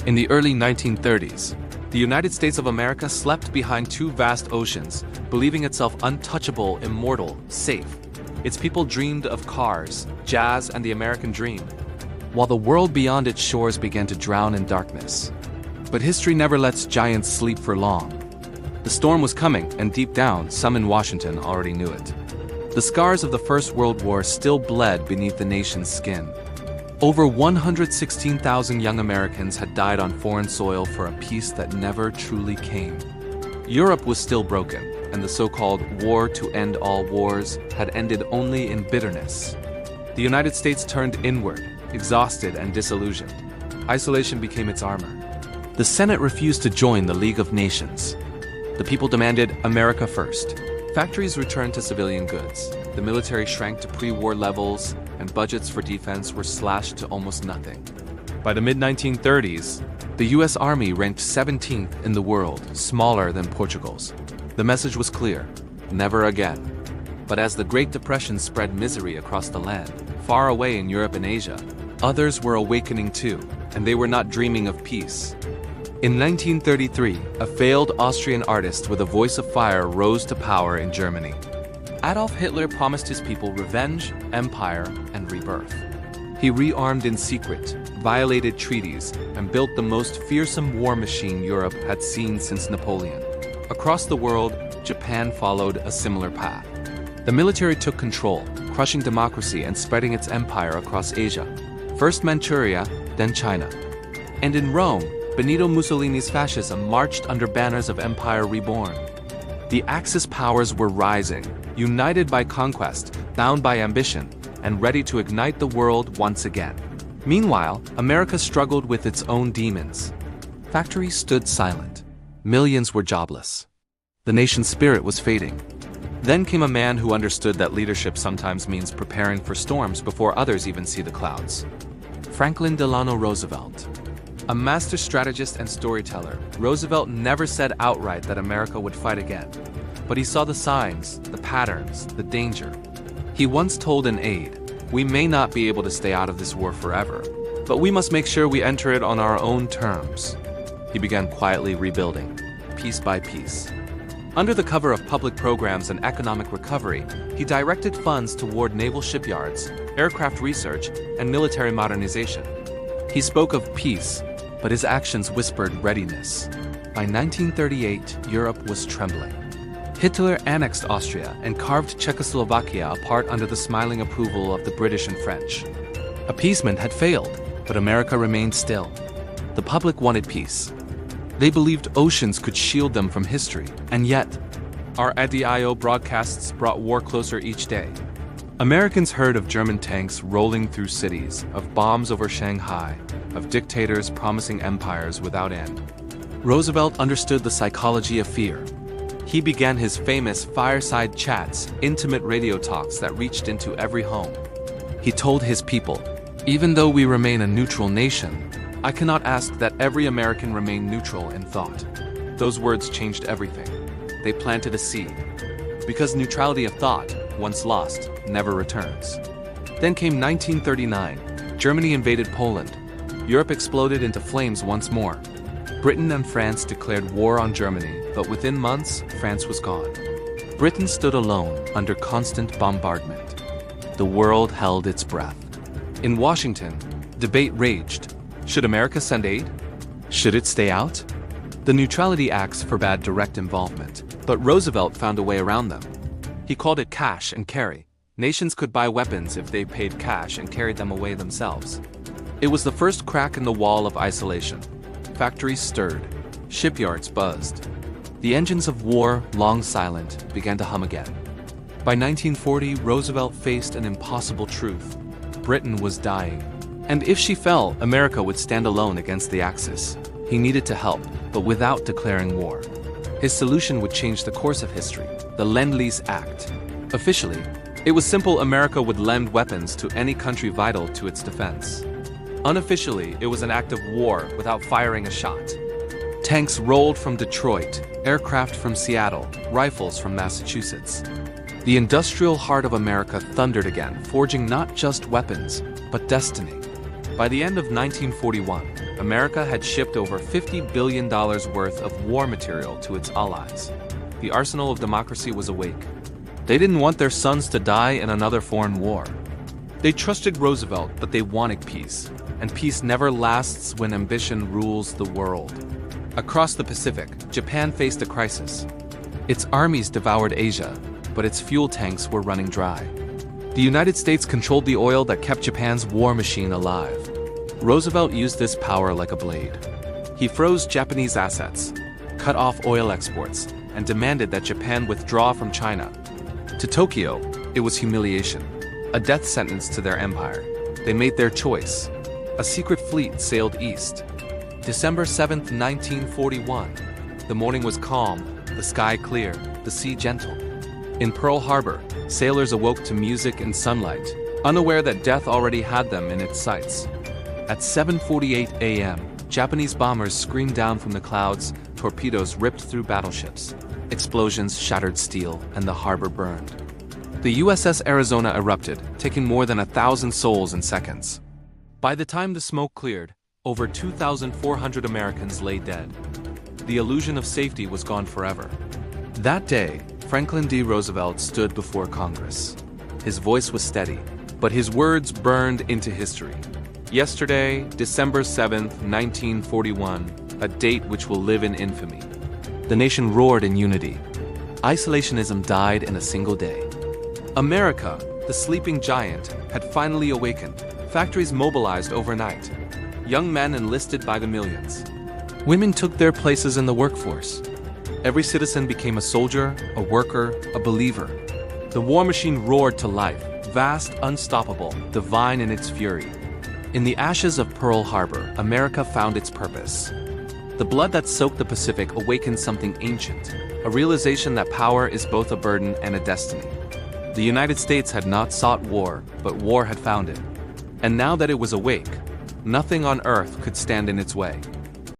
In the early 1930s, the United States of America slept behind two vast oceans, believing itself untouchable, immortal, safe. Its people dreamed of cars, jazz, and the American dream, while the world beyond its shores began to drown in darkness. But history never lets giants sleep for long. The storm was coming, and deep down, some in Washington already knew it. The scars of the First World War still bled beneath the nation's skin. Over 116,000 young Americans had died on foreign soil for a peace that never truly came. Europe was still broken, and the so-called war to end all wars had ended only in bitterness. The United States turned inward, exhausted and disillusioned. Isolation became its armor. The Senate refused to join the League of Nations. The people demanded America first. Factories returned to civilian goods. The military shrank to pre-war levels, and budgets for defense were slashed to almost nothing. By the mid-1930s, the U.S. Army ranked 17th in the world, smaller than Portugal's. The message was clear: never again. But as the Great Depression spread misery across the land, far away in Europe and Asia, others were awakening too, and they were not dreaming of peace. In 1933, a failed Austrian artist with a voice of fire rose to power in Germany. Adolf Hitler promised his people revenge, empire, and rebirth. He rearmed in secret, violated treaties, and built the most fearsome war machine Europe had seen since Napoleon. Across the world, Japan followed a similar path. The military took control, crushing democracy and spreading its empire across Asia. First Manchuria, then China. And in Rome, Benito Mussolini's fascism marched under banners of Empire Reborn. The Axis powers were rising, united by conquest, bound by ambition, and ready to ignite the world once again. Meanwhile, America struggled with its own demons. Factories stood silent. Millions were jobless. The nation's spirit was fading. Then came a man who understood that leadership sometimes means preparing for storms before others even see the clouds. Franklin Delano Roosevelt. A master strategist and storyteller, Roosevelt never said outright that America would fight again. But he saw the signs, the patterns, the danger. He once told an aide, "We may not be able to stay out of this war forever, but we must make sure we enter it on our own terms." He began quietly rebuilding, piece by piece. Under the cover of public programs and economic recovery, he directed funds toward naval shipyards, aircraft research, and military modernization. He spoke of peace, but his actions whispered readiness. By 1938, Europe was trembling. Hitler annexed Austria and carved Czechoslovakia apart under the smiling approval of the British and French. Appeasement had failed, but America remained still. The public wanted peace. They believed oceans could shield them from history, and yet, our WWII broadcasts brought war closer each day. Americans heard of German tanks rolling through cities, of bombs over Shanghai, of dictators promising empires without end. Roosevelt understood the psychology of fear. He began his famous fireside chats, intimate radio talks that reached into every home. He told his people, "Even though we remain a neutral nation, I cannot ask that every American remain neutral in thought." Those words changed everything. They planted a seed. Because neutrality of thought, once lost, never returns. Then came 1939. Germany invaded Poland. Europe exploded into flames once more. Britain and France declared war on Germany, but within months, France was gone. Britain stood alone under constant bombardment. The world held its breath. In Washington, debate raged. Should America send aid? Should it stay out? The Neutrality Acts forbade direct involvement, but Roosevelt found a way around them. He called it cash and carry. Nations could buy weapons if they paid cash and carried them away themselves. It was the first crack in the wall of isolation. Factories stirred. Shipyards buzzed. The engines of war, long silent, began to hum again. By 1940, Roosevelt faced an impossible truth. Britain was dying. And if she fell, America would stand alone against the Axis. He needed to help, but without declaring war. His solution would change the course of history, the Lend-Lease Act. Officially, it was simple: America would lend weapons to any country vital to its defense. Unofficially, it was an act of war without firing a shot. Tanks rolled from Detroit, aircraft from Seattle, rifles from Massachusetts. The industrial heart of America thundered again, forging not just weapons, but destiny. By the end of 1941, America had shipped over $50 billion worth of war material to its allies. The arsenal of democracy was awake. They didn't want their sons to die in another foreign war. They trusted Roosevelt, but they wanted peace. And peace never lasts when ambition rules the world. Across the Pacific, Japan faced a crisis. Its armies devoured Asia, but its fuel tanks were running dry. The United States controlled the oil that kept Japan's war machine alive. Roosevelt used this power like a blade. He froze Japanese assets, cut off oil exports, and demanded that Japan withdraw from China. To Tokyo, it was humiliation, a death sentence to their empire. They made their choice. A secret fleet sailed east. December 7, 1941. The morning was calm, the sky clear, the sea gentle. In Pearl Harbor, sailors awoke to music and sunlight, unaware that death already had them in its sights. At 7:48 a.m., Japanese bombers screamed down from the clouds, torpedoes ripped through battleships. Explosions shattered steel, and the harbor burned. The USS Arizona erupted, taking more than 1,000 souls in seconds. By the time the smoke cleared, over 2,400 Americans lay dead. The illusion of safety was gone forever. That day, Franklin D. Roosevelt stood before Congress. His voice was steady, but his words burned into history. Yesterday, December 7, 1941, a date which will live in infamy. The nation roared in unity. Isolationism died in a single day. America, the sleeping giant, had finally awakened. Factories mobilized overnight. Young men enlisted by the millions. Women took their places in the workforce. Every citizen became a soldier, a worker, a believer. The war machine roared to life, vast, unstoppable, divine in its fury. In the ashes of Pearl Harbor, America found its purpose. The blood that soaked the Pacific awakened something ancient, a realization that power is both a burden and a destiny. The United States had not sought war, but war had found it. And now that it was awake, nothing on earth could stand in its way.